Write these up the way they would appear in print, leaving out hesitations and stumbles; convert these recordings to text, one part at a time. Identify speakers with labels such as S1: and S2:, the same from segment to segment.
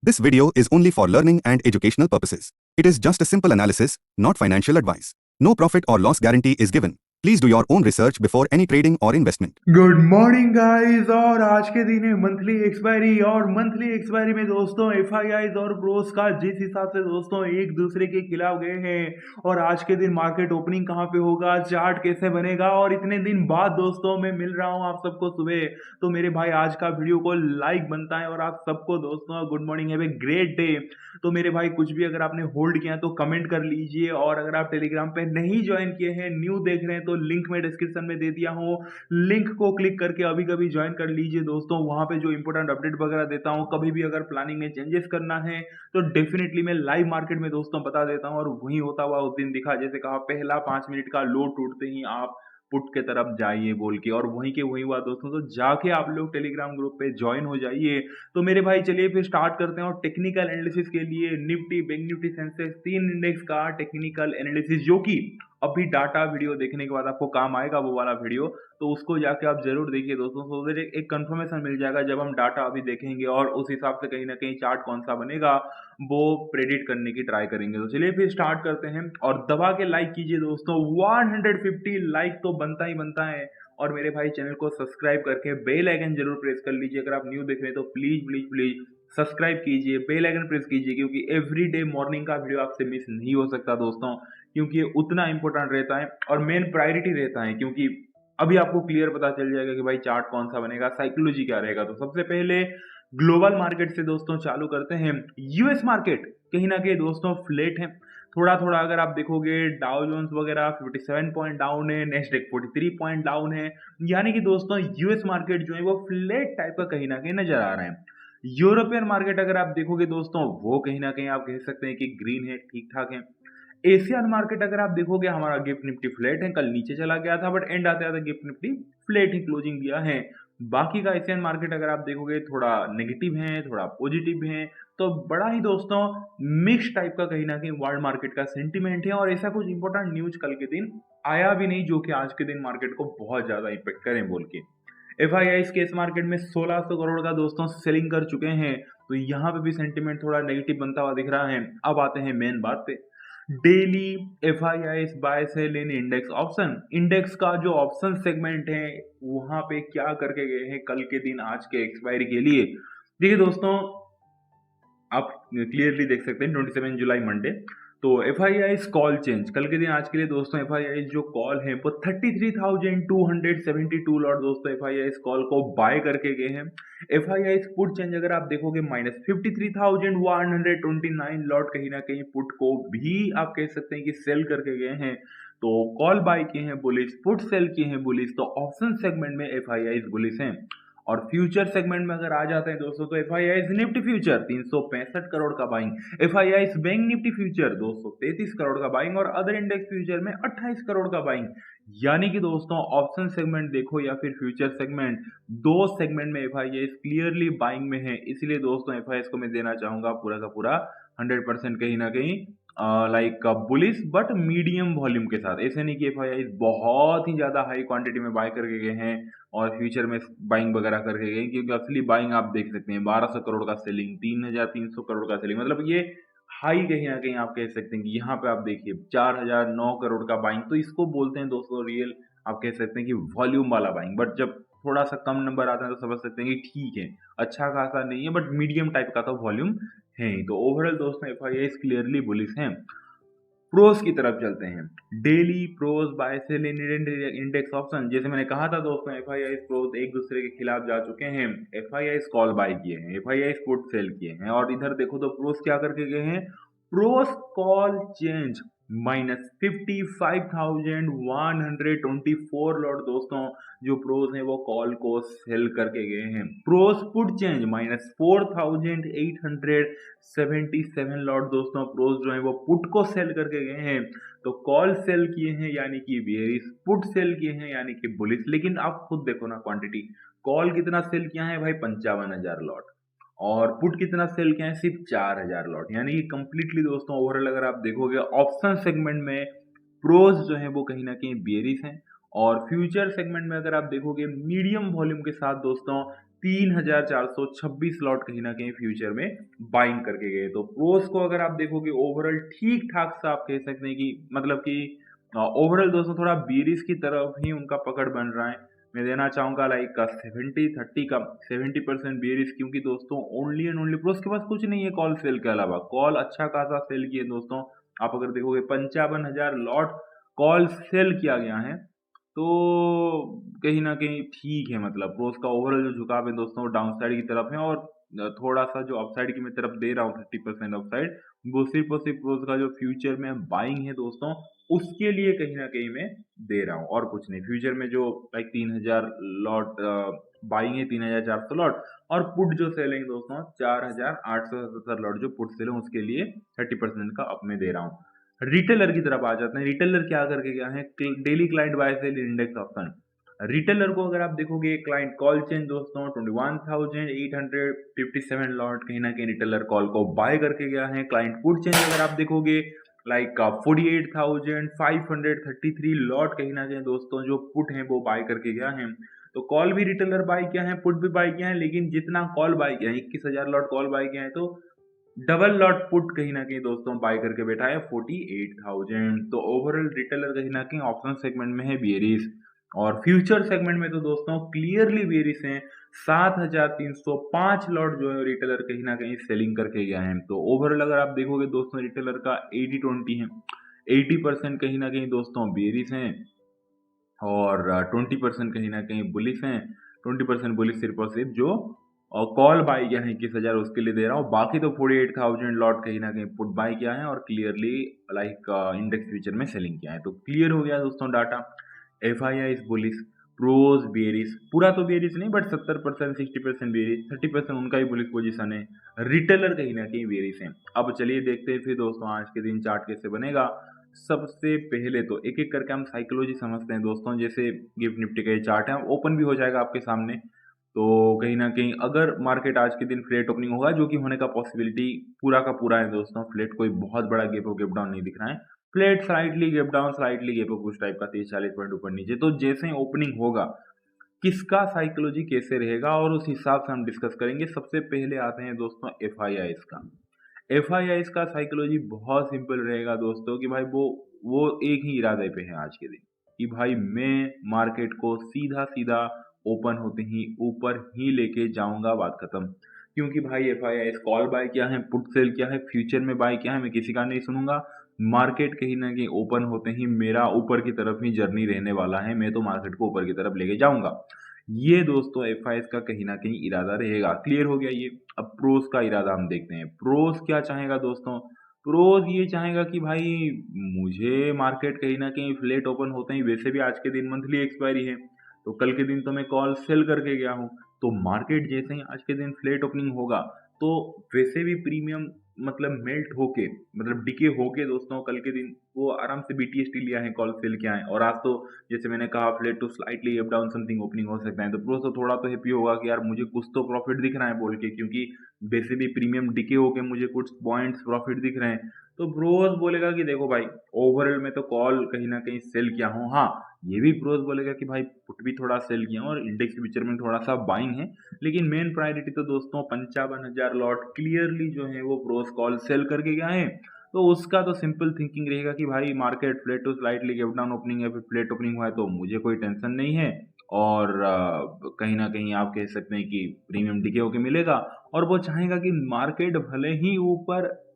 S1: This video is only for learning and educational purposes. It is just a simple analysis, not financial advice. No profit or loss guarantee is given. Please do your own research before any trading or investment.
S2: Good morning guys. और आज के दिन है monthly expiry. और monthly expiry में दोस्तों FIIs और Bros का जिस हिसाब से दोस्तों एक दूसरे के खिलाफ गए हैं और आज के दिन मार्केट ओपनिंग कहां पे होगा, चार्ट कैसे बनेगा, और इतने दिन बाद दोस्तों मैं मिल रहा हूं आप सबको सुबह, तो मेरे भाई आज का वीडियो को लाइक बनता है। और आप सबको दोस्तों good morning, have a great day. तो मेरे भाई कुछ भी अगर आपने होल्ड किया तो कमेंट कर लीजिए, और अगर आप टेलीग्राम पे नहीं ज्वाइन किए हैं, न्यू देख रहे हैं, तो लिंक में डिस्क्रिप्शन में दे दिया हूँ, लिंक को क्लिक करके अभी कभी ज्वाइन कर लीजिए दोस्तों। वहां पे जो इंपॉर्टेंट अपडेट वगैरह देता हूँ, कभी भी अगर प्लानिंग में चेंजेस करना है तो डेफिनेटली मैं लाइव मार्केट में दोस्तों बता देता हूँ। और वही होता हुआ उस दिन दिखा, जैसे कहा पहला 5 मिनट का लो टूटते ही आप पुट के तरफ जाइए बोल के, और वहीं के वही हुआ दोस्तों। तो जाके आप लोग टेलीग्राम ग्रुप पे ज्वाइन हो जाइए। तो मेरे भाई चलिए फिर स्टार्ट करते हैं। और टेक्निकल एनालिसिस के लिए Nifty, bank Nifty, Sensex, 3 index का टेक्निकल एनालिसिस, जो कि अभी डाटा वीडियो देखने के बाद आपको काम आएगा वो वाला वीडियो, तो उसको जाके आप जरूर देखिए दोस्तों। तो उधर एक कंफर्मेशन मिल जाएगा जब हम डाटा अभी देखेंगे, और उस हिसाब से कहीं ना कहीं चार्ट कौन सा बनेगा वो प्रेडिक्ट करने की ट्राई करेंगे। तो चलिए फिर स्टार्ट करते हैं। और दबा के लाइक कीजिए दोस्तों, 150 लाइक तो बनता ही बनता है। और मेरे भाई चैनल को सब्सक्राइब करके बेल आइकन जरूर प्रेस कर लीजिए। अगर आप न्यू देख रहे हैं तो प्लीज प्लीज प्लीज सब्सक्राइब कीजिए, बेल आइकन प्रेस कीजिए, क्योंकि एवरीडे मॉर्निंग का वीडियो आपसे मिस नहीं हो सकता दोस्तों, क्योंकि ये उतना इंपॉर्टेंट रहता है और मेन प्रायोरिटी रहता है। क्योंकि अभी आपको क्लियर पता चल जाएगा कि भाई चार्ट कौन सा बनेगा, साइकोलॉजी क्या रहेगा। तो सबसे पहले ग्लोबल मार्केट से दोस्तों चालू करते हैं। यूएस मार्केट कहीं ना कहीं दोस्तों फ्लैट है, थोड़ा थोड़ा अगर आप देखोगे डाउ जोन्स वगैरह 57 पॉइंट डाउन है, नेस्डेक 43 पॉइंट डाउन है। यानी कि दोस्तों यूएस मार्केट जो है वो फ्लैट टाइप का कहीं ना कहीं नजर आ रहा है। यूरोपियन मार्केट अगर आप देखोगे दोस्तों, वो कहीं ना कहीं आप कह सकते हैं कि ग्रीन है, ठीक ठाक है। एशियन मार्केट अगर आप देखोगे, हमारा गिफ्ट निफ्टी फ्लैट है, कल नीचे चला गया था बट एंड आते आते गिफ्ट निफ्टी फ्लैट ही क्लोजिंग दिया है। बाकी का एशियन मार्केट अगर आप देखोगे, थोड़ा नेगेटिव है, थोड़ा पॉजिटिव है। तो बड़ा ही दोस्तों मिक्स टाइप का कहीं ना कहीं वर्ल्ड मार्केट का सेंटीमेंट है। और ऐसा कुछ इंपॉर्टेंट न्यूज कल के दिन आया भी नहीं जो कि आज के दिन मार्केट को बहुत ज्यादा इम्पेक्ट करें बोल के। एफआईआई केस मार्केट में 1600 करोड़ का दोस्तों सेलिंग कर चुके हैं, तो यहाँ पे भी सेंटीमेंट थोड़ा नेगेटिव बनता हुआ दिख रहा है। अब आते हैं मेन बात पे। डेली एफआईआई बाय सेल इन इंडेक्स ऑप्शन, इंडेक्स का जो ऑप्शन सेगमेंट है वहां पे क्या करके गए हैं कल के दिन आज के एक्सपायरी के लिए। देखिए दोस्तों, आप क्लियरली देख सकते हैं 27 जुलाई मंडे। तो F I I call change कल के दिन आज के लिए दोस्तों, एफ आई आई जो कॉल है वो 33,272 लॉट दोस्तों एफ आई आई कॉल को बाय करके गए हैं। F I I put change अगर आप देखोगे -53,129 लॉट कहीं ना कहीं पुट को भी आप कह सकते हैं कि सेल करके गए हैं। तो कॉल बाय किए हैं बुलिस, पुट सेल किए हैं बुलिस। तो ऑप्शन सेगमेंट में एफ आई आई बुलिस हैं। और फ्यूचर सेगमेंट में अगर आ जाते हैं दोस्तों, तो एफआईआई निफ्टी फ्यूचर 365 करोड़ का buying, FII bank Nifty future 233 crore का बाइंग, और अदर इंडेक्स फ्यूचर में 28 करोड़ का बाइंग। यानी कि दोस्तों ऑप्शन सेगमेंट देखो या फिर फ्यूचर सेगमेंट, दो सेगमेंट में एफआईआई क्लियरली बाइंग में है। इसलिए दोस्तों एफआईआई को मैं देना चाहूंगा पूरा का पूरा 100% कहीं ना कहीं like bullish, but medium volume के साथ। ऐसे नहीं कि एफआईआई बहुत ही ज्यादा हाई क्वांटिटी में बाय करके गए हैं और फ्यूचर में बाइंग वगैरह करके गए, क्योंकि असली बाइंग आप देख सकते हैं 1200 करोड़ का सेलिंग, 3300 करोड़ का सेलिंग, मतलब ये हाई कहीं ना कहीं आप कह सकते हैं कि यहाँ पे आप देखिए 4009 करोड़ का बाइंग। तो इसको बोलते हैं दोस्तों रियल, आप कह सकते हैं कि वॉल्यूम वाला बाइंग। बट जब थोड़ा सा कम नंबर आता है तो समझ सकते हैं कि ठीक है, अच्छा खासा नहीं है बट मीडियम टाइप का तो वॉल्यूम है। तो ओवरऑल दोस्तों एफआईआई क्लियरली बुलिश हैं। प्रोस की तरफ चलते हैं। डेली प्रोस बाय सेल इन इंडेक्स ऑप्शन, जैसे मैंने कहा था दोस्तों एफआईआई प्रोस एक दूसरे के खिलाफ जा चुके हैं। एफआईआई कॉल बाय किए हैं, एफआईआई पुट सेल किए हैं। और इधर देखो तो प्रोस क्या करके गए हैं, प्रोस कॉल चेंज -55,124 लॉट दोस्तों जो प्रोस हैं वो कॉल को सेल करके गए हैं। प्रोस पुट चेंज -4,877 लॉट दोस्तों प्रोस जो है वो पुट को सेल करके गए हैं। तो कॉल सेल किए हैं यानी कि बेयरिश, पुट सेल किए हैं यानी कि बुलिश। लेकिन आप खुद देखो ना क्वांटिटी, कॉल कितना सेल किया है भाई 55,000 लॉट, और पुट कितना सेल किया है सिर्फ 4,000 लॉट। यानी कि कंप्लीटली दोस्तों ओवरऑल अगर आप देखोगे ऑप्शन सेगमेंट में प्रोस जो है वो कहीं ना कहीं बेयरिश हैं। और फ्यूचर सेगमेंट में अगर आप देखोगे मीडियम वॉल्यूम के साथ दोस्तों 3,426 लॉट कहीं ना कहीं फ्यूचर में बाइंग करके गए। तो प्रोस को अगर आप देखोगे ओवरऑल ठीक ठाक सा आप कह सकते हैं कि मतलब कि ओवरऑल दोस्तों थोड़ा बेरिश की तरफ ही उनका पकड़ बन रहा है। मैं देना चाहूंगा लाइक 70-30 का 70% बेरिश, क्योंकि दोस्तों ओनली एंड ओनली प्रोस के पास कुछ नहीं है कॉल सेल के अलावा। कॉल अच्छा खासा सेल किए दोस्तों, आप अगर देखोगे 55,000 लॉट कॉल सेल किया गया है। तो कहीं न कहीं ठीक है, मतलब प्रोस का ओवरऑल जो झुकाव है दोस्तों वो डाउन साइड की तरफ है, और थोड़ा-सा जो अपसाइड की मैं तरफ दे रहा हूँ 30% अपसाइड, वो सिर्फ़ और सिर्फ़ प्रोस का जो फ्यूचर में बाइंग है दोस्तों, उसके लिए कहीं न कहीं मैं दे रहा हूँ और कुछ नहीं। फ्यूचर में जो लाइक 3,000 लॉट बाइंग है, 3,400 लॉट, और पुट जो सेल है दोस्तों 4,877 लॉट जो पुट सेल है उसके लिए 30% का अप मैं दे रहा हूँ। रिटेलर की तरफ आ जाते हैं। रिटेलर क्या करके गया है, daily client buy sell index option. Retailer को अगर आप देखोगे क्लाइंट कॉल चेंज दोस्तों 21,857 लॉट कहीं ना कहीं रिटेलर कॉल को बाय करके गया है। क्लाइंट पुट चेंज अगर आप देखोगे लाइक 48,533 लॉट कहीं ना कहीं दोस्तों जो पुट है वो बाय करके गया है। तो कॉल भी रिटेलर बाय किया है, पुट भी बाय किया है, लेकिन जितना कॉल बाय किया है 21,000 लॉट कॉल बाय किया है, तो डबल लॉट पुट कहीं ना कहीं दोस्तों बाय करके बैठा है 48,000। तो ओवरऑल रिटेलर कहीं ना कहीं ऑप्शन सेगमेंट में है बेरिस, और फ्यूचर सेगमेंट में तो दोस्तों क्लियरली बेरिस हैं। 7,305 लॉट जो है रिटेलर कहीं ना कहीं सेलिंग करके गया है। तो ओवरऑल अगर आप देखोगे दोस्तों रिटेलर का 80-20 है। 80% कहीं ना कहीं दोस्तों बेरिस हैं, और 20% कहीं ना कहीं बुलिस हैं। 20% बुलिस सिर्फ और सिर्फ जो और कॉल बाय किया है 21,000 उसके लिए दे रहा हूँ। बाकी तो 48,000 लॉट कहीं ना कहीं पुट बाय किया है और क्लियरली लाइक इंडेक्स फ्यूचर में सेलिंग किया है। तो क्लियर हो गया दोस्तों data. F I I bullish, pros bearish, पूरा तो बेरिस नहीं बट 70% 60% बेरिस, 30% उनका ही बुलिस पोजीशन है। रिटेलर कहीं ना कहीं बेरिस है। अब चलिए देखते हैं फिर दोस्तों आज के दिन चार्ट कैसे बनेगा। सबसे पहले तो एक एक करके हम साइकोलॉजी समझते हैं दोस्तों। जैसे गिफ्ट निफ्टी का ये चार्ट है, ओपन भी हो जाएगा आपके सामने। तो कहीं न कहीं अगर मार्केट आज के दिन फ्लैट ओपनिंग होगा, जो कि होने का पॉसिबिलिटी पूरा का पूरा है दोस्तों। फ्लैट कोई बहुत बड़ा गैप अप गैप डाउन नहीं दिख रहा है। Flat slightly gap down, slightly gap up उस टाइप का 30-40 पॉइंट ऊपर नीचे। तो जैसे ही ओपनिंग होगा, किसका साइकोलॉजी कैसे रहेगा और उस हिसाब से हम डिस्कस करेंगे। सबसे पहले आते हैं दोस्तों एफआईआईस का। एफआईआईस का साइकोलॉजी बहुत सिंपल रहेगा दोस्तों कि भाई वो एक ही इरादे पे है आज के दिन, कि भाई मैं मार्केट को सीधा सीधा ओपन होते ही ऊपर ही लेके जाऊंगा, बात खत्म। क्योंकि भाई एफआईआईस कॉल बाय किया है, पुट सेल किया है, फ्यूचर में बाय किया है, मैं किसी का नहीं सुनूंगा। मार्केट कहीं ना कहीं ओपन होते ही मेरा ऊपर की तरफ ही जर्नी रहने वाला है, मैं तो मार्केट को ऊपर की तरफ लेके जाऊंगा। ये दोस्तों एफआईआईस का कहीं ना कहीं इरादा रहेगा। क्लियर हो गया ये। अब प्रोस का इरादा हम देखते हैं। प्रोस क्या चाहेगा दोस्तों। प्रोस ये चाहेगा कि भाई मुझे मार्केट कहीं ना कहीं फ्लेट ओपन होते ही, वैसे भी आज के दिन मंथली एक्सपायरी है, तो कल के दिन तो मैं कॉल सेल करके गया हूँ। तो मार्केट जैसे ही आज के दिन फ्लेट ओपनिंग होगा, तो वैसे भी प्रीमियम मतलब मेल्ट होके, मतलब डिके होके दोस्तों कल के दिन वो आराम से बीटीएसटी लिया है, कॉल सेल किया है। और आज तो जैसे मैंने कहा flat to slightly up down something opening हो सकता है। तो प्रो तो थोड़ा तो हैप्पी होगा कि यार मुझे कुछ तो प्रॉफिट दिख रहा है बोल के, क्योंकि वैसे भी प्रीमियम डिके होके मुझे कुछ पॉइंट्स प्रॉफिट दिख रहे हैं। तो ब्रोस बोलेगा कि देखो भाई ओवरऑल में तो कॉल कहीं ना कहीं सेल किया हूँ। हाँ, ये भी ब्रोस बोलेगा कि भाई पुट भी थोड़ा सेल किया हूँ और इंडेक्स फ्यूचर में थोड़ा सा बाइंग है। लेकिन मेन प्रायोरिटी तो दोस्तों 55,000 लॉट क्लियरली जो है वो ब्रोस कॉल सेल करके गया है। तो उसका तो सिंपल थिंकिंग रहेगा कि भाई market flat to slightly gap down opening है, फिर फ्लैट ओपनिंग हुआ है तो मुझे कोई टेंशन नहीं है। और कहीं ना कहीं आप कह सकते हैं कि प्रीमियम डिके होके मिलेगा। और वो चाहेगा कि मार्केट भले ही ऊपर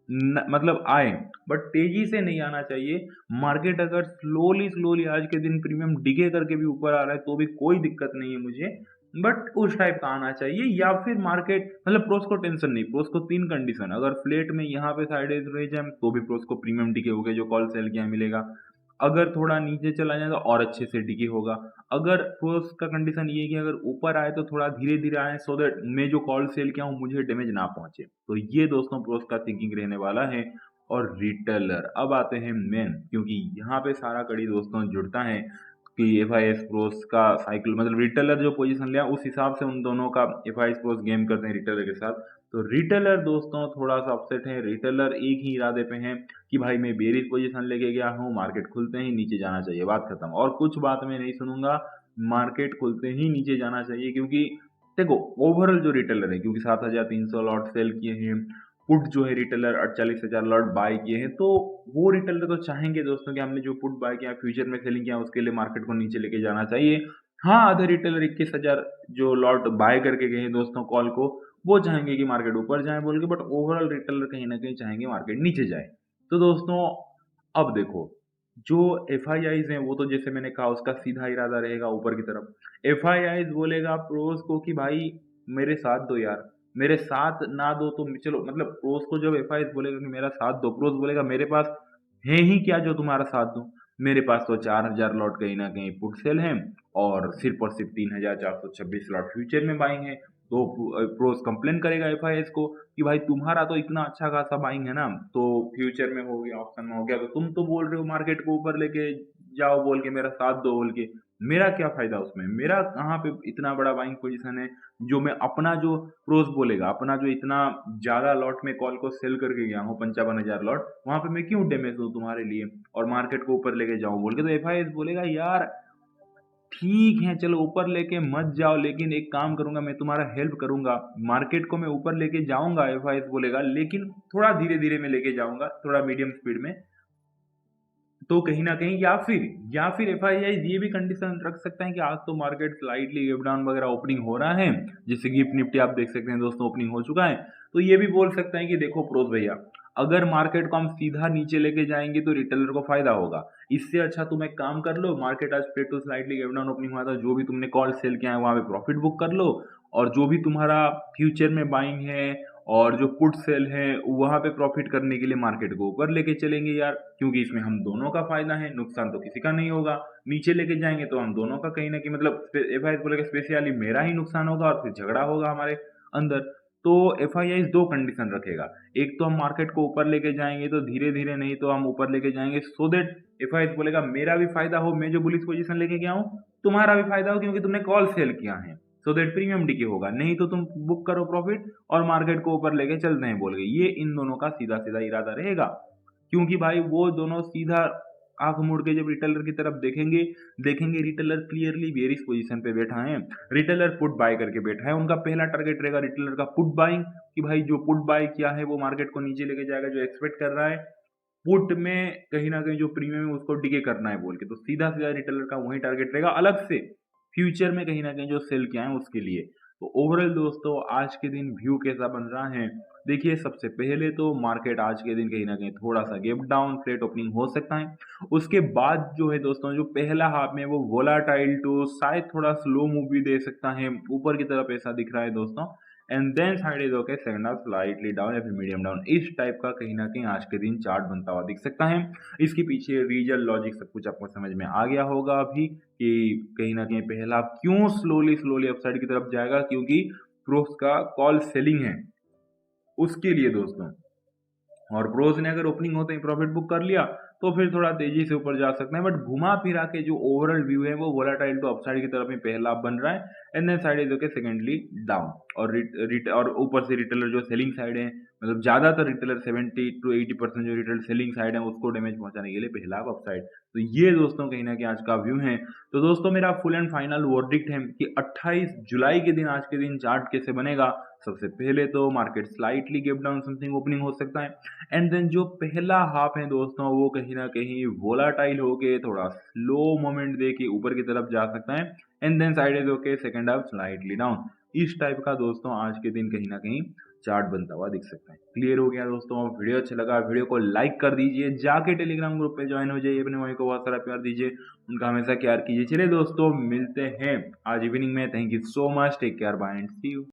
S2: मतलब आए, बट तेजी से नहीं आना चाहिए। मार्केट अगर स्लोली स्लोली आज के दिन प्रीमियम डिके करके भी ऊपर आ रहा है तो भी कोई दिक्कत नहीं है मुझे, बट उस टाइप का आना चाहिए। या फिर मार्केट मतलब प्रोस को टेंशन नहीं। प्रोस को 3 कंडीशन, अगर फ्लेट में यहाँ पे साइडेज रह जाए तो भी प्रोस को प्रीमियम डिके हो गया जो कॉल सेल किया मिलेगा। अगर थोड़ा नीचे चला जाए तो और अच्छे से डिके होगा। अगर प्रोस का कंडीशन ये है कि अगर ऊपर आए तो थोड़ा धीरे धीरे आए, सो दैट मैं जो कॉल सेल किया हूँ मुझे डैमेज ना पहुंचे। तो ये दोस्तों प्रोस का थिंकिंग रहने वाला है। और रिटेलर अब आते हैं मेन, क्योंकि यहाँ पे सारा कड़ी दोस्तों जुड़ता है कि एफ आई एस प्रोस का साइकिल, मतलब रिटेलर जो पोजीशन लिया उस हिसाब से उन दोनों का F I S pros game करते हैं रिटेलर के साथ। तो रिटेलर दोस्तों थोड़ा सा अपसेट है। रिटेलर एक ही इरादे पे है कि भाई मैं बेरिश पोजीशन लेके गया हूँ, मार्केट खुलते ही नीचे जाना चाहिए, बात खत्म। और कुछ बात मैं नहीं सुनूंगा, मार्केट खुलते ही नीचे जाना चाहिए। क्योंकि देखो ओवरऑल जो रिटेलर है, क्योंकि 7,300 लॉट सेल किए हैं, पुट जो है रिटेलर 48,000 लॉट बाय किए हैं, तो वो रिटेलर तो चाहेंगे दोस्तों कि हमने जो पुट बाय किया फ्यूचर में सेलिंग किया उसके लिए मार्केट को नीचे लेके जाना चाहिए। हाँ, आधे रिटेलर 21,000 जो लॉट बाय करके गए हैं दोस्तों कॉल को, वो चाहेंगे कि मार्केट ऊपर जाए बोल के, बट ओवरऑल रिटेलर कहीं ना कहीं चाहेंगे मार्केट नीचे जाए। तो दोस्तों अब देखो, जो एफआईआईज हैं वो तो जैसे मैंने कहा उसका सीधा इरादा रहेगा ऊपर की तरफ। एफआईआईज बोलेगा प्रोस को कि भाई मेरे साथ दो यार, मेरे साथ ना दो तो चलो, मतलब प्रोस को जब एफआईआईज बोलेगा कि मेरा साथ दो, प्रोस बोलेगा मेरे पास है ही क्या जो तुम्हारा साथ दो, मेरे पास तो 4,000 लॉट कहीं ना कहीं पुट सेल है और सिर्फ 3,426 लॉट फ्यूचर में बाइंग है। तो प्रोस कंप्लेन करेगा एफआईआईज को कि भाई तुम्हारा तो इतना अच्छा खासा बाइंग है ना, तो फ्यूचर में हो गया, ऑप्शन में हो गया, तो तुम तो बोल रहे हो मार्केट को ऊपर लेके जाओ बोल के, मेरा साथ दो बोल के, मेरा क्या फायदा उसमें, मेरा कहाँ पे इतना बड़ा बाइंग पोजीशन है जो मैं अपना जो प्रोस बोलेगा अपना जो इतना ज्यादा लॉट में कॉल को सेल करके गया हूँ 55,000 लॉट, वहां पे मैं क्यों डैमेज दूं तुम्हारे लिए और मार्केट को ऊपर लेके जाऊं बोल के। तो एफआईआई बोलेगा यार ठीक है चलो ऊपर लेके मत जाओ, लेकिन एक काम करूंगा मैं तुम्हारा हेल्प करूंगा, मार्केट को मैं ऊपर लेके जाऊंगा एफआईआई बोलेगा, लेकिन थोड़ा धीरे धीरे मैं लेके जाऊंगा, थोड़ा मीडियम स्पीड में। तो कहीं ना कहीं या फिर एफआईआई ये भी कंडीशन रख सकता है कि आज तो मार्केट स्लाइटली गैप डाउन वगैरह ओपनिंग हो रहा है, जैसे गिफ्ट निफ्टी आप देख सकते हैं दोस्तों ओपनिंग हो चुका है, तो ये भी बोल सकता है कि देखो प्रोस भैया, अगर मार्केट को हम सीधा नीचे लेके जाएंगे तो रिटेलर को फायदा होगा, इससे अच्छा तुम एक काम कर लो, मार्केट आज flat to slightly gap down opening हुआ था, जो भी तुमने कॉल सेल किया है वहां पे प्रॉफिट बुक कर लो, और जो भी तुम्हारा फ्यूचर में बाइंग है और जो पुट सेल है वहां पे प्रॉफिट करने के लिए मार्केट को ऊपर लेके चलेंगे यार, क्योंकि इसमें हम दोनों का फायदा है, नुकसान तो किसी का नहीं होगा। नीचे लेके जाएंगे तो हम दोनों का कहीं ना कहीं, मतलब एफआईआई बोलेगा स्पेशली मेरा ही नुकसान होगा और फिर झगड़ा होगा हमारे अंदर। तो एफआईआई दो कंडीशन रखेगा, एक तो हम मार्केट को ऊपर लेके जाएंगे तो धीरे धीरे, नहीं तो हम ऊपर लेके जाएंगे सो दैट एफआईआई बोलेगा मेरा भी फायदा हो, मैं जो बुलिश पोजीशन लेके गया हूँ तुम्हारा भी फायदा हो, क्योंकि तुमने कॉल सेल किया है, सो दैट प्रीमियम डीके होगा, नहीं तो तुम बुक करो प्रॉफिट और मार्केट को ऊपर लेके चलते हैं बोल गए। ये इन दोनों का सीधा सीधा इरादा रहेगा, क्योंकि भाई वो दोनों सीधा आंख मूड के जब रिटेलर की तरफ देखेंगे, देखेंगे रिटेलर क्लियरली बेरिश पोजीशन पे बैठा है, रिटेलर पुट बाय करके बैठा है, उनका पहला टारगेट रहेगा रिटेलर का पुट बाइंग, कि भाई जो पुट बाय किया है वो मार्केट को नीचे लेके जाएगा, जो एक्सपेक्ट कर रहा है पुट में कहीं ना कहीं जो प्रीमियम है उसको डिके करना है बोल के, तो सीधा सीधा रिटेलर का वही टारगेट रहेगा, अलग से फ्यूचर में कहीं ना कहीं जो सेल किया है उसके लिए। तो ओवरऑल दोस्तों आज के दिन व्यू कैसा बन रहा है, देखिए सबसे पहले तो मार्केट आज के दिन कहीं ना कहीं थोड़ा सा गैप डाउन फ्लेट ओपनिंग हो सकता है, उसके बाद जो है दोस्तों जो पहला हाफ में वो वोलाटाइल टू शायद थोड़ा स्लो मूव भी दे सकता है ऊपर की तरफ, ऐसा दिख रहा है दोस्तों, and then side is okay second half slightly down या फिर मीडियम डाउन, इस टाइप का कहीं ना कहीं आज के दिन चार्ट बनता हुआ दिख सकता है। इसके पीछे रीजन लॉजिक सब कुछ आपको समझ में आ गया होगा अभी कि कहीं ना कहीं पहला क्यों स्लोली स्लोली अपसाइड की तरफ जाएगा, क्योंकि प्रोस का कॉल सेलिंग है उसके लिए दोस्तों, और प्रोस ने अगर ओपनिंग होते ही प्रॉफिट बुक कर लिया तो फिर थोड़ा तेजी से ऊपर जा सकते हैं, बट घुमा फिरा के जो ओवरऑल व्यू है वो वोलाटाइल टू अपसाइड की तरफ में पहला बन रहा है, and then side is okay secondly down, और ऊपर से रिटेलर जो सेलिंग साइड है, मतलब ज्यादातर रिटेलर 70 to 80% जो रिटेलर सेलिंग साइड है उसको डैमेज पहुंचाने के लिए पहला अपसाइड। तो ये दोस्तों कहीं ना कहीं आज का व्यू है। तो दोस्तों मेरा फुल एंड फाइनल वर्डिक्ट है कि 28 जुलाई के दिन आज के दिन चार्ट कैसे बनेगा, सबसे पहले तो market slightly gap down something opening हो सकता है, एंड देन जो पहला हाफ है दोस्तों वो कहीं ना कहीं वोलाटाइल होके थोड़ा स्लो मोमेंट दे के ऊपर की तरफ जा सकता है, and then side is okay second half slightly down, इस टाइप का दोस्तों आज के दिन कहीं ना कहीं चार्ट बनता हुआ दिख सकता है। क्लियर हो गया दोस्तों, वीडियो अच्छा लगा वीडियो को लाइक कर दीजिए, जाके टेलीग्राम ग्रुप पे ज्वाइन हो जाइए, अपने भाई को बहुत सारा प्यार दीजिए, उनका हमेशा केयर कीजिए। चलिए दोस्तों मिलते हैं आज इवनिंग में, thank you so much, take care, bye and see you.